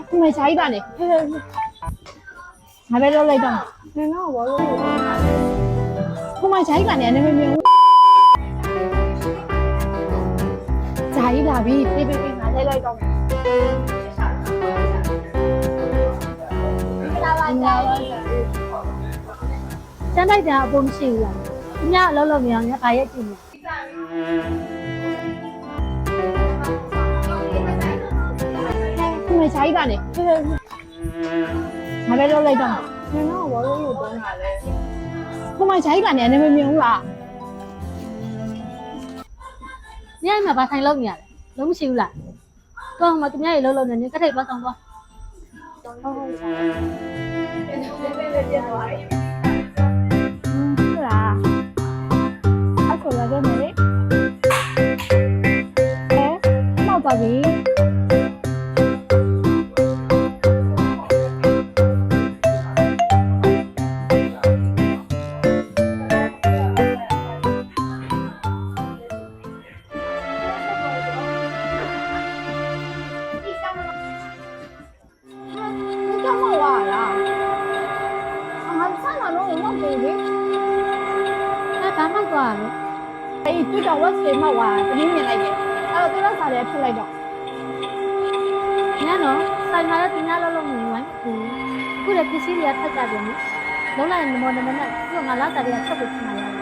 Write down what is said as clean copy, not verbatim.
ခုမှရှားကြီးပါနေငါပဲလောက်လိုက်တော့ နင်တော့ဘာလို့လို့လဲ ခုမှရှားကြီးပါနေနေမမြင်ဘူးရှားကြီးလာပြီပြေးငါလဲလိုက်တော့လာပါကြကျန်လိုက်တာအပေါ်မရှိဘူးလားညအလုံးလုံးမြောင်ညခါရက်ကြည့်နေခုမှရှားကြီးပါနေငါပဲလောက်လိုက်တော့ နင်တော့ဘာလို့လို့တုံးတာလဲ ခုမှရှားကြီးပါနေနေမမြင်ဘူးလားညမှာဘာဆိုင်လောက်နေရလဲလုံးမရှိဘူးလားတော့မှသူများရေလုံးလုံးနေကထိတ်သွားဆောင်သွား ဟုတ်ဟုတ်ရှာပဲပြန်သွားပြီ ဟုတ်လားအဲ့ဆိုလည်းမယ်လေမောက်ပါပြီဘာမှသွားလို့အေးသူတော်ဝက်စေမောက်ပါတမင်းမြင်လိုက်တယ်အဲ့တော့သူတော့စားတယ်ဖြစ်လိုက်တော့ညနော်ဆိုင်မှာလည်းသူများလုံးလုံးနေဝိုင်းခုလည်းပစ္စည်းတွေကထက်ကြတယ်နော်လုံးလိုက်မော်နမနဲ့သူကငါလာစားတွေကချက်ဖို့ခဏရတယ်